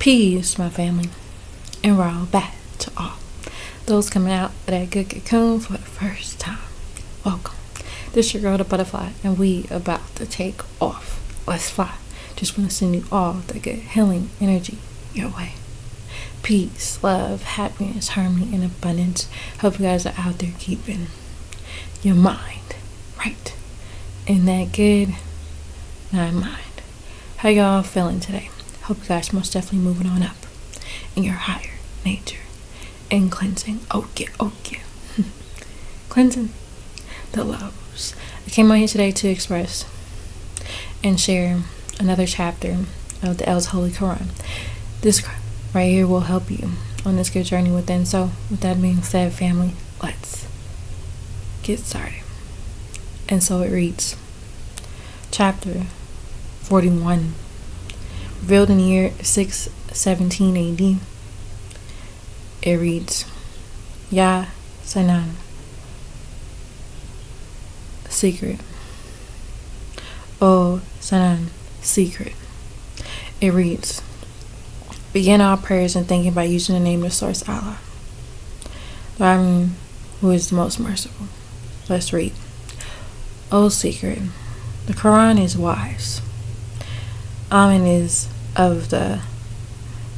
Peace, my family, and we're all back to all those coming out of that good cocoon for the first time. Welcome. This your girl, the butterfly, and we about to take off. Let's fly. Just want to send you all the good healing energy your way. Peace, love, happiness, harmony, and abundance. Hope you guys are out there keeping your mind right in that good mind. How y'all feeling today? Hope you guys most definitely moving on up in your higher nature and cleansing. Oh yeah. Cleansing the lows. I came on here today to express and share another chapter of the L's Holy Qur'aan. This right here will help you on this good journey within. So with that being said, family, let's get started. And so it reads, chapter 41, revealed in the year 617 AD. It reads, Ya Sanan, secret. O Sanan, secret. It reads, begin our prayers and thinking by using the name of the source Allah, the Rahman, who is the most merciful. Let's read. O secret, the Quran is wise. Amen is of the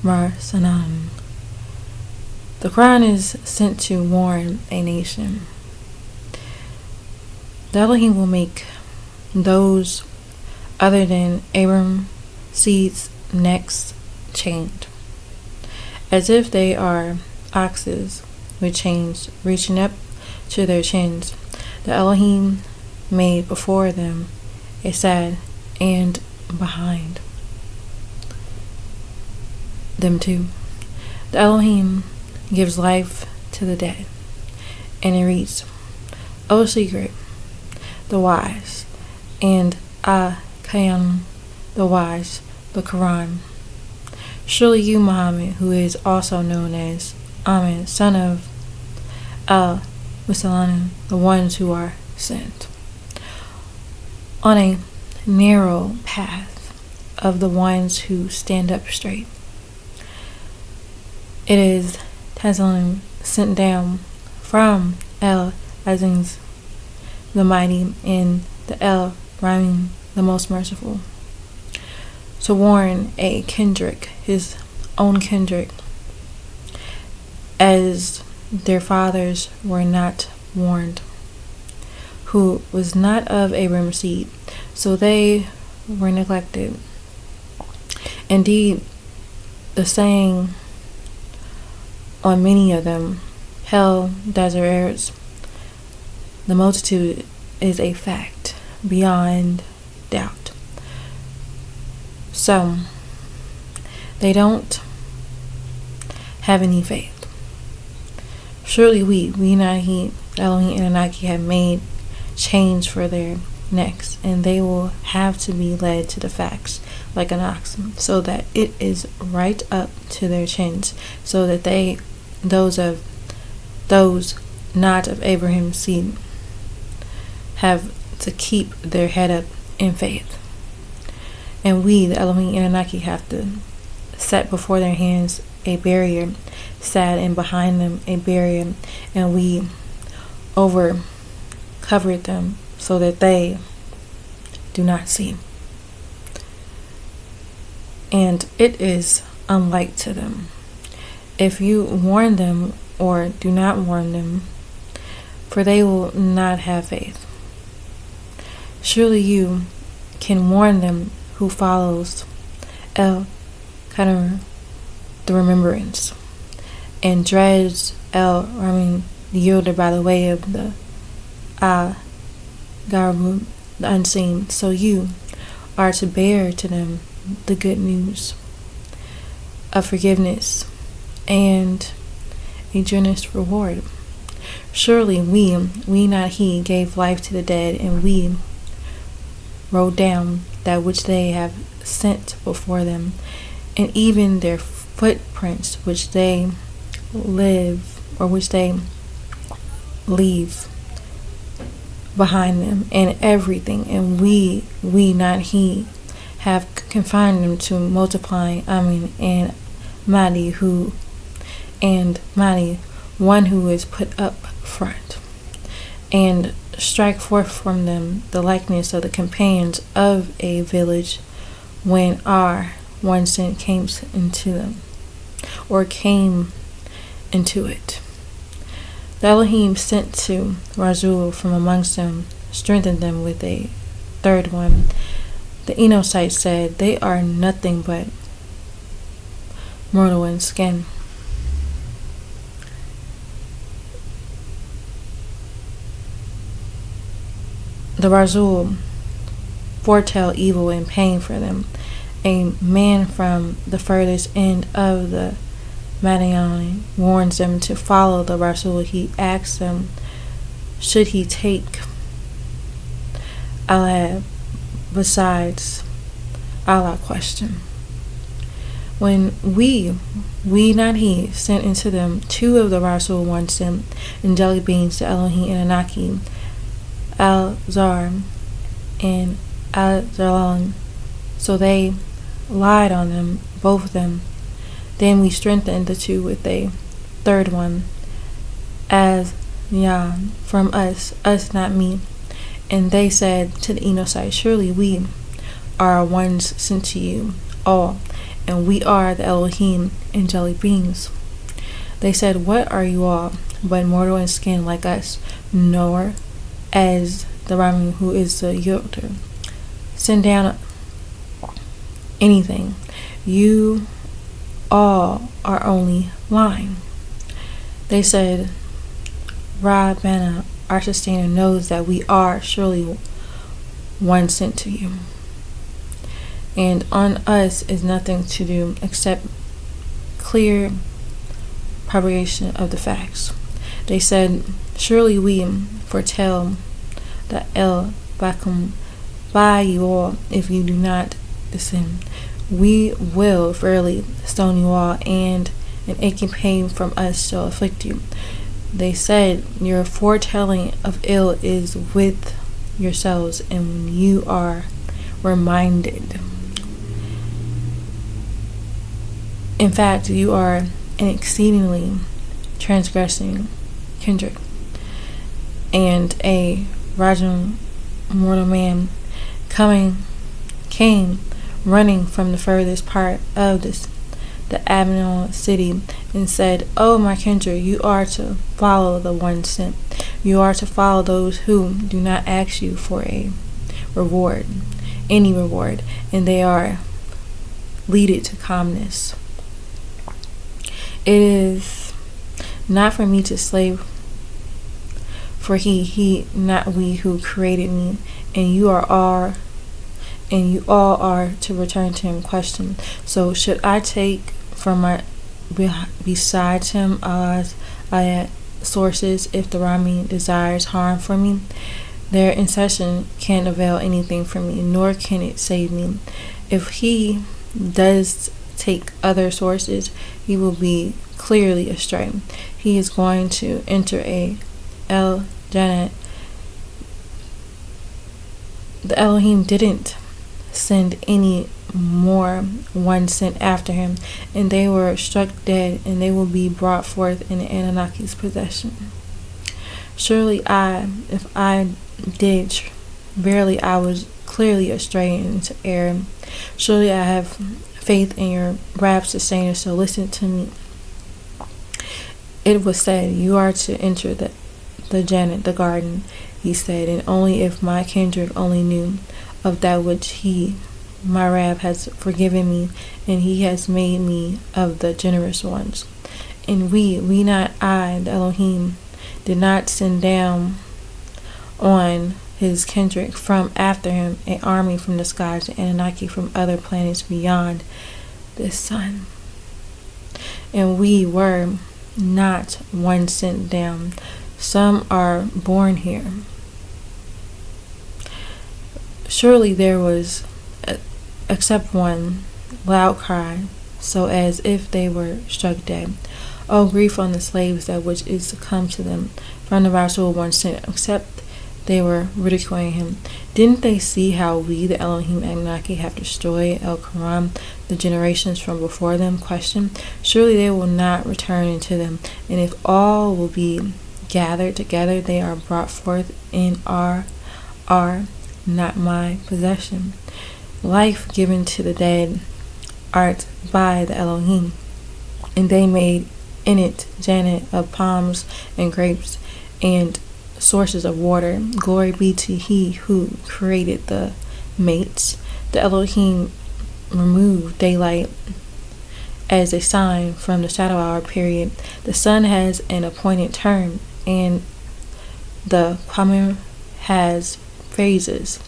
Marsanan. The Quran is sent to warn a nation. The Elohim will make those other than Abram seeds necks chained, as if they are oxes with chains reaching up to their chins. The Elohim made before them a sad and behind them too. The Elohim gives life to the dead. And it reads, O secret, the wise, and Kayam, the wise, the Quran. Surely you, Muhammad, who is also known as Ahmed, son of Al-Musalana, the ones who are sent, on a narrow path of the ones who stand up straight. It is Tanzalim sent down from El Aziz, the mighty, and the El Rahim, the most merciful, to warn a kindred, his own kindred, as their fathers were not warned, who was not of Abram's seed, so they were neglected. Indeed, the saying on many of them, hell, deserts, the multitude, is a fact beyond doubt. So, they don't have any faith. Surely we Nahi, Elohim, and Anunnaki have made chains for their necks, and they will have to be led to the facts like an oxen, so that it is right up to their chins, so that those not of Abraham's seed have to keep their head up in faith. And we, the Elohim and Anunnaki, have to set before their hands a barrier, sad, and behind them a barrier, and we covered them so that they do not see. And it is unlike to them. If you warn them or do not warn them, for they will not have faith. Surely you can warn them who follows El Qadr, the remembrance, and dreads El Rahim, the yielder by the way of the Garbu, the unseen. So you are to bear to them the good news of forgiveness and a generous reward. Surely we not he, gave life to the dead, and we wrote down that which they have sent before them, and even their footprints which they leave behind them, and everything. And we not he, have confined them to multiplying and Mahdi, one who is put up front, and strike forth from them the likeness of the companions of a village when our one sin came into them, or came into it. The Elohim sent to Razul from amongst them, strengthened them with a third one. The Enoshite said, they are nothing but mortal in skin. The Razul foretell evil and pain for them. A man from the furthest end of the Madiani warns them to follow the Rasul. He asks them, should he take Allah besides Allah question. When we not he, sent into them two of the Rasul once sent and jelly beans to Elohim and Anaki, Al-Zar and Al-Zalon, so they lied on them, both of them. Then we strengthened the two with a third one, as Yah, from us not me. And they said to the Enoshite, surely we are ones sent to you all, and we are the Elohim and jelly beans. They said, what are you all but mortal in skin like us, nor as the Ramin who is the Yoter. Send down anything. You all are only lying. They said, Rabbana, our sustainer, knows that we are surely one sent to you. And on us is nothing to do except clear propagation of the facts. They said, surely we foretell the El Bakum by you all if you do not descend. We will verily stone you all, and an aching pain from us shall afflict you. They said, your foretelling of ill is with yourselves, and when you are reminded. In fact, you are an exceedingly transgressing kindred. And a Rajam mortal man came running from the furthest part of the Abnal city, and said, O my kindred, you are to follow the one sent. You are to follow those who do not ask you for a reward, any reward, and they are leaded to calmness. It is not for me to slave, for he, not we, who created me, and you all are to return to him. Question. So should I take from my besides him Allah's ayat sources if the Rami desires harm for me? Their incession can't avail anything for me, nor can it save me. If he does take other sources, he will be clearly astray. He is going to enter a El Jannat. The Elohim didn't send any more one sent after him, and they were struck dead, and they will be brought forth in the Ananaki's possession. Surely if I did, verily I was clearly astray into error. Surely I have faith in your wrath, sustainer, so listen to me. It was said, you are to enter the Jannat, the garden, he said, and only if my kindred only knew of that which he, my Rab, has forgiven me, and he has made me of the generous ones. And we not I, the Elohim, did not send down on his kindred from after him an army from the skies, and Anunnaki from other planets beyond the sun. And we were not one sent down. Some are born here. Surely there was, except one, loud cry, so as if they were struck dead. Oh, grief on the slaves that which is to come to them from the Rasul one sent, except they were ridiculing him. Didn't they see how we, the Elohim Anunnaki, have destroyed El Quran, the generations from before them? Question. Surely they will not return into them. And if all will be gathered together, they are brought forth in are not my possession. Life given to the dead art by the Elohim, and they made in it Janet of palms and grapes and sources of water. Glory be to He who created the mates. The Elohim removed daylight as a sign from the shadow hour period. The sun has an appointed term, and the Qamar has phases.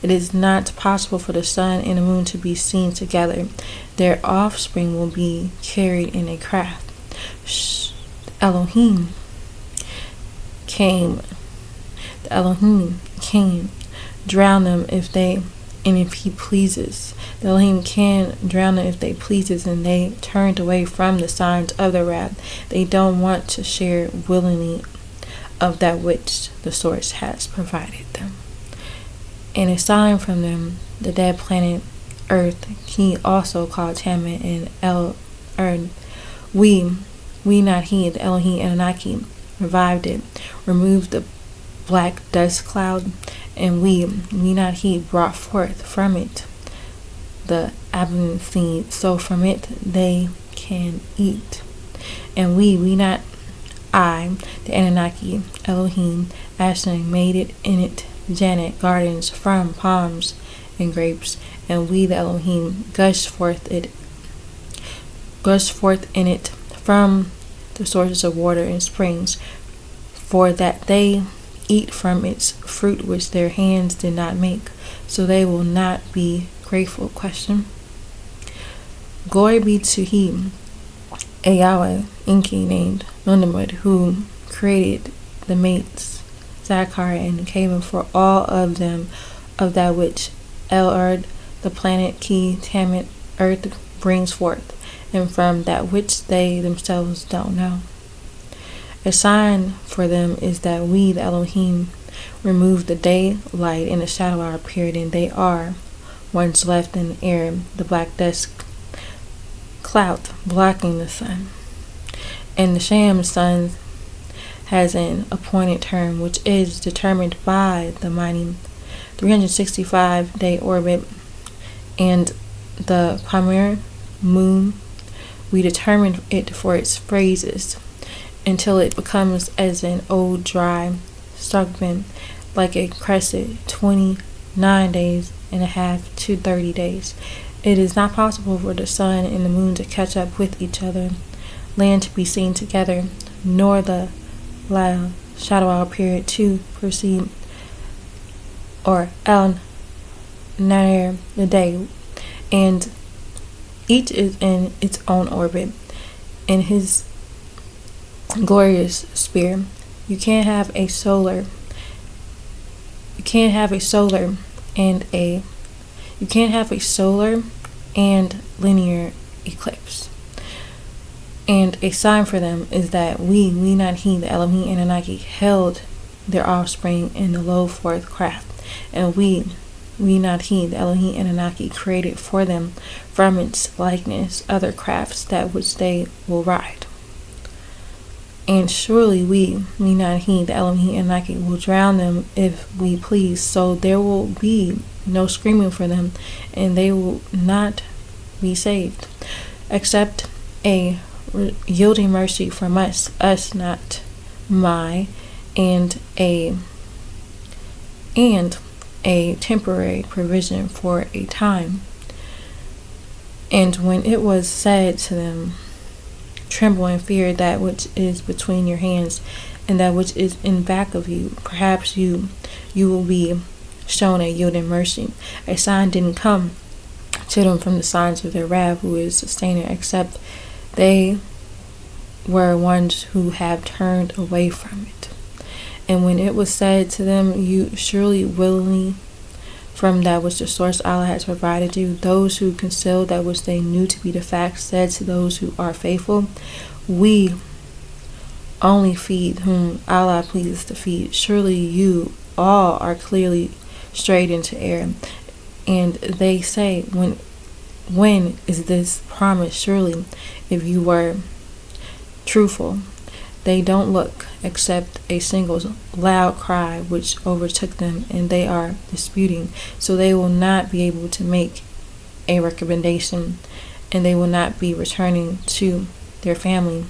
It is not possible for the sun and the moon to be seen together. Their offspring will be carried in a craft. Elohim came. The Elohim can drown them if he pleases. The Elohim can drown them if they pleases, and they turned away from the signs of their wrath. They don't want to share willingly of that which the source has provided them. And a sign from them, the dead planet Earth, he also called Tammuz and we not he, the Elohim Anunnaki, revived it, removed the black dust cloud, and we not he, brought forth from it the abundant seed, so from it they can eat. And we not I, the Anunnaki, Elohim, Ashton, made it in it Janet gardens from palms and grapes, and we, the Elohim, gushed forth in it from the sources of water and springs, for that they eat from its fruit which their hands did not make, so they will not be grateful. Question. Glory be to He, a Yahweh, Enki, named Nunamud, who created the mates, Zakar and Kavan, for all of them, of that which El-Ard, the planet Ki, Tammuz, Earth, brings forth, and from that which they themselves don't know. A sign for them is that we, the Elohim, remove the daylight in the shadow hour period, and they are once left in the air, the black dust cloud blocking the sun. And the sham sun has an appointed term, which is determined by the mighty 365-day orbit, and the Qamar moon, we determine it for its phases until it becomes as an old dry segment, like a crescent, 29 days and a half to 30 days. It is not possible for the sun and the moon to catch up with each other, land to be seen together, nor the shadow hour period to proceed, or el-Nahar, the day, and each is in its own orbit in his glorious sphere. You can't have a solar and linear eclipse. And a sign for them is that we not he, the Elohim Anunnaki, held their offspring in the low fourth craft, and we not he, the Elohim Anunnaki, created for them from its likeness other crafts that which they will ride. And surely we not he, the Elohim Anunnaki, will drown them if we please, so there will be no screaming for them, and they will not be saved, except a yielding mercy from us not my, and a temporary provision for a time. And when it was said to them, tremble and fear that which is between your hands and that which is in back of you, perhaps you will be shown a yielding mercy. A sign didn't come to them from the signs of their Rab, who is sustainer, except they were ones who have turned away from it. And when it was said to them, you surely willingly from that which the source Allah has provided you, those who concealed that which they knew to be the fact said to those who are faithful, we only feed whom Allah pleases to feed. Surely you all are clearly strayed into error. And they say, when is this promised? Surely, if you were truthful. They don't look except a single loud cry which overtook them, and they are disputing. So they will not be able to make a recommendation, and they will not be returning to their family.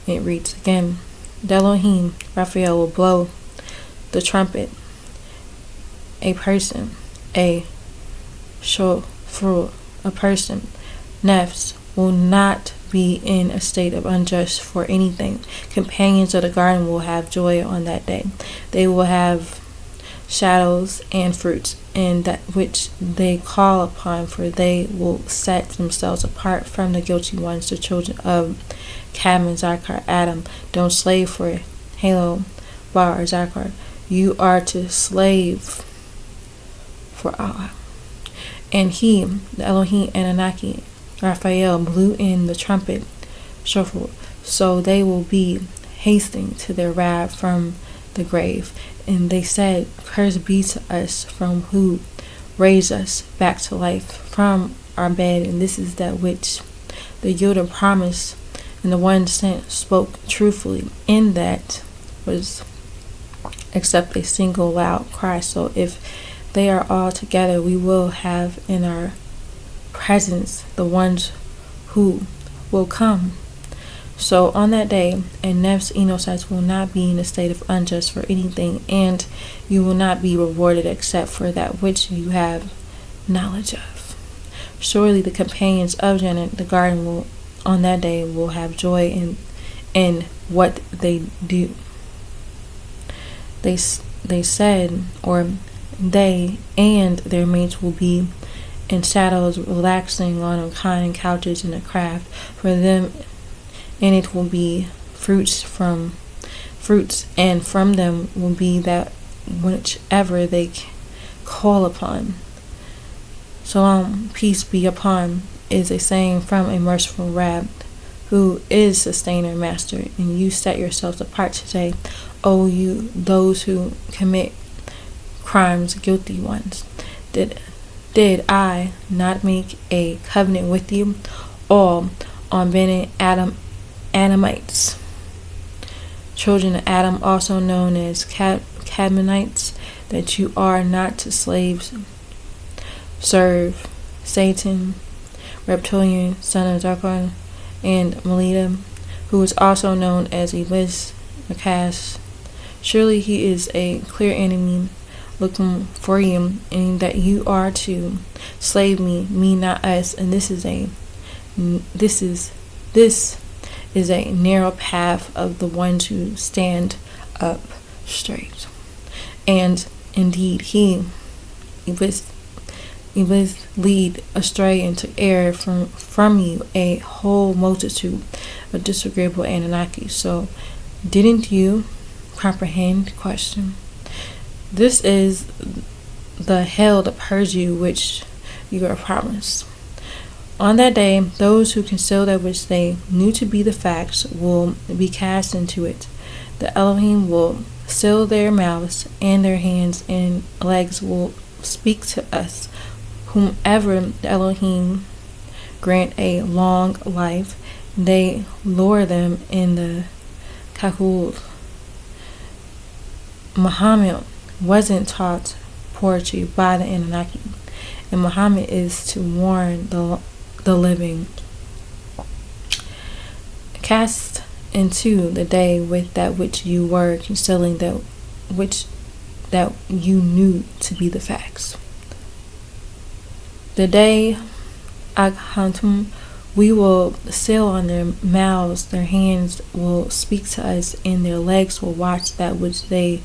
It reads again, the Elohim, Raphael, will blow the trumpet. A person, a shofar, a person, nefs, will not be in a state of unjust for anything. Companions of the garden will have joy on that day. They will have shadows and fruits, and that which they call upon, for they will set themselves apart from the guilty ones, the children of Cadmon, Zakar, Adam. Don't slave for Halo, Bar, or Zakar. You are to slave for Allah. And he, the Elohim Anunnaki, Raphael, blew in the trumpet, shofar, so they will be hasting to their wrath from the grave. And they said, curse be to us from who raised us back to life from our bed. And this is that which the Yoda promised, and the one sent spoke truthfully, in that was except a single loud cry. So if they are all together, we will have in our presence the ones who will come. So on that day, a nefs innocence will not be in a state of unjust for anything, and you will not be rewarded except for that which you have knowledge of. Surely the companions of Jannah, the garden, will on that day will have joy in what they do. They said, or they and their mates will be in shadows, relaxing on reclining couches in a craft. For them, and it will be fruits, and from them will be that whichever they call upon. Shalom, peace be upon, is a saying from a merciful Rab, who is sustainer, master. And you set yourselves apart today, O you, those who commit crimes, guilty ones. Did I not make a covenant with you, all on Bene Adamites, children of Adam, also known as Cadmonites, that you are not to slaves serve Satan, reptilian, son of Zakar, and Melita, who is also known as Iblis, Makas. Surely he is a clear enemy looking for you, and that you are to slave me not us. And this is a narrow path of the ones who stand up straight. And indeed he Iblis lead astray into error from you a whole multitude of disagreeable Anunnaki. So didn't you comprehend? Question. This is the hell that purge you, which you are promised. On that day, those who conceal that which they knew to be the facts will be cast into it. The Elohim will seal their mouths, and their hands and legs will speak to us. Whomever the Elohim grant a long life, they lure them in the Kakul. Muhammad wasn't taught poetry by the Anunnaki, and Muhammad is to warn the living. Cast into the day with that which you were concealing, that you knew to be the facts. The day Aghantum, we will seal on their mouths, their hands will speak to us, and their legs will watch that which they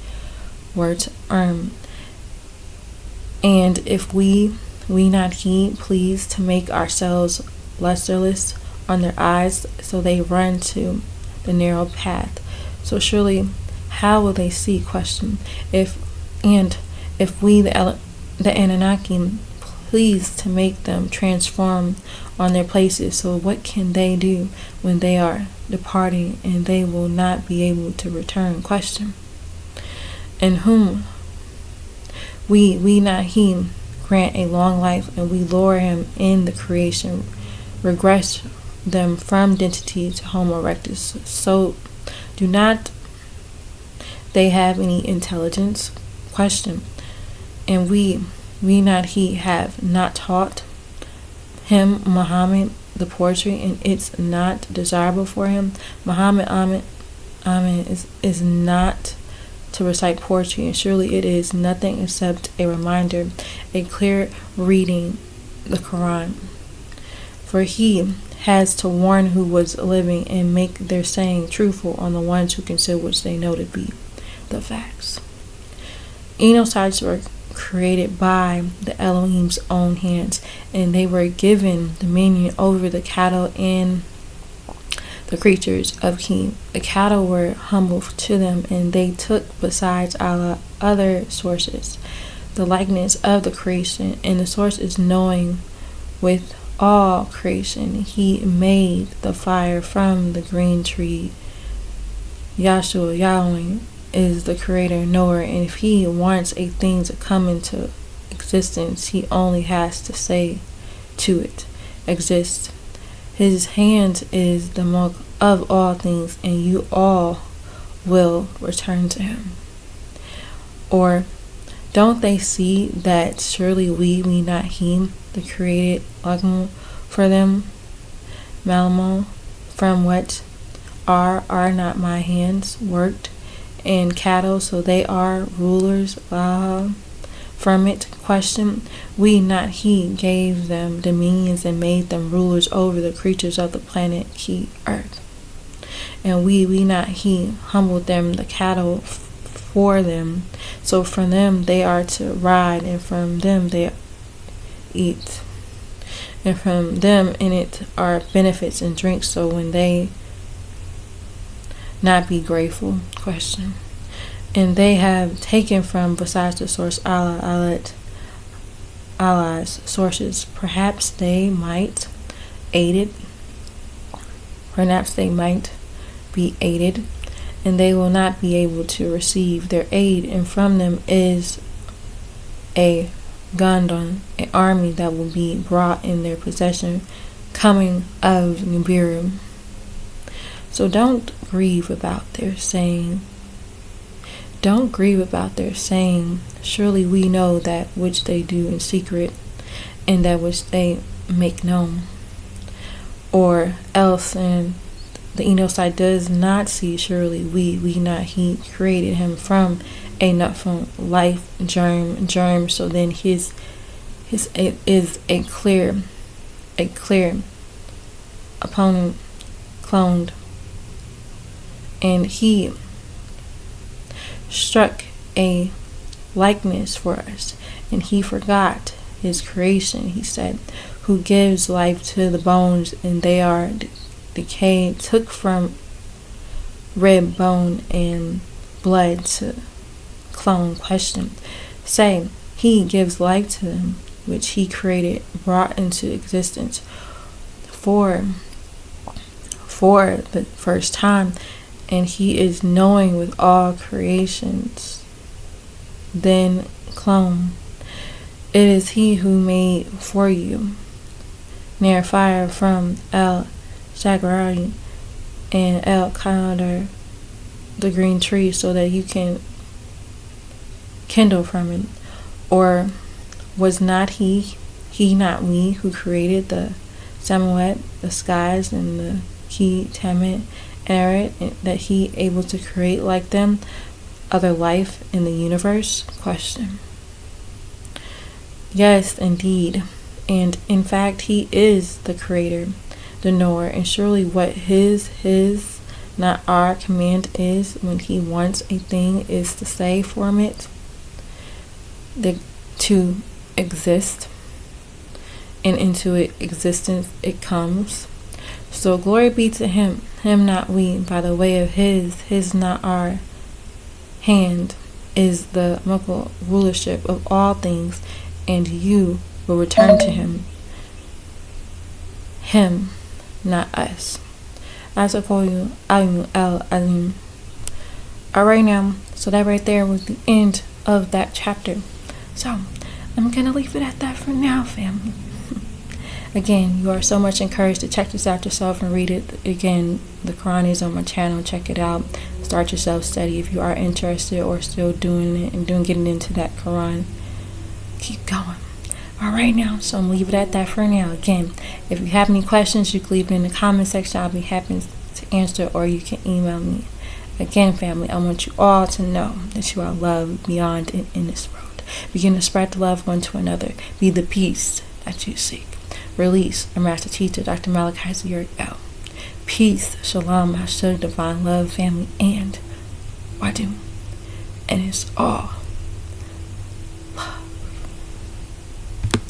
were to earn. And if we not heed, please to make ourselves lusterless on their eyes, so they run to the narrow path. So surely, how will they see? Question. If we the Anunnaki please to make them transform on their places, so what can they do when they are departing and they will not be able to return? Question. And whom We not him grant a long life, and we lower him in the creation, regress them from identity to Homo erectus. So do not they have any intelligence? Question. And we not he have not taught him Muhammad the poetry, and it's not desirable for him. Muhammad Amen is not to recite poetry, and surely it is nothing except a reminder, a clear reading the Qur'aan. For he has to warn who was living and make their saying truthful on the ones who consider which they know to be the facts. Enocytes were created by the Elohim's own hands, and they were given dominion over the cattle and the creatures of King. The cattle were humble to them, and they took besides Allah other sources. The likeness of the creation, and the source is knowing with all creation. He made the fire from the green tree. Yahshua Yahweh is the creator knower, and if he wants a thing to come into existence, he only has to say to it, exist. His hand is the milk of all things, and you all will return to him. Or don't they see that surely we not him, the created Lagmo for them, Malamo, from what are not my hands worked, and cattle, so they are rulers, from it. Question. We not he gave them dominions and made them rulers over the creatures of the planet earth. And we not he humbled them the cattle for them, so from them they are to ride, and from them they eat, and from them in it are benefits and drinks, so when they not be grateful. Question. And they have taken from besides the source Allah's sources. Perhaps they might be aided, and they will not be able to receive their aid, and from them is a Gandon, an army that will be brought in their possession, coming of Nibiru. So don't grieve about their saying. Surely we know that which they do in secret, and that which they make known. Or else, and the Enocyte does not see. Surely we not he created him from a nutful life germ. So then his is a clear opponent cloned. And he struck a likeness for us, and he forgot his creation. He said, who gives life to the bones, and they are decayed, took from rib, bone, and blood to clone. Question. Say, he gives life to them, which he created, brought into existence for the first time, and he is knowing with all creations. Then clone. It is he who made for you near fire from El Shagrari and El Kandar, the green tree, so that you can kindle from it. Or was not he not we, who created the Samuet, the skies, and the Ki Tamet, and that he able to create like them other life in the universe? Question. Yes, indeed. And in fact, he is the creator, the knower, and surely what his, not our command is when he wants a thing is to say from it, to exist, and into existence it comes. So glory be to him not we, by the way of his not our hand is the multiple rulership of all things, and you will return to him, not us. Asakoyu Alim El Alim. Alright now, so that right there was the end of that chapter. So, I'm going to leave it at that for now, family. Again, you are so much encouraged to check this out yourself and read it. Again, the Qur'an is on my channel. Check it out. Start your self-study if you are interested or still doing it and getting into that Qur'an. Keep going. All right now, so I'm going to leave it at that for now. Again, if you have any questions, you can leave it in the comment section. I'll be happy to answer, or you can email me. Again, family, I want you all to know that you are loved beyond and in this world. Begin to spread the love one to another. Be the peace that you seek. Release, our master teacher, Dr. Malachi L. Peace, shalom, Ashuk, divine love, family, and wadu. And it's all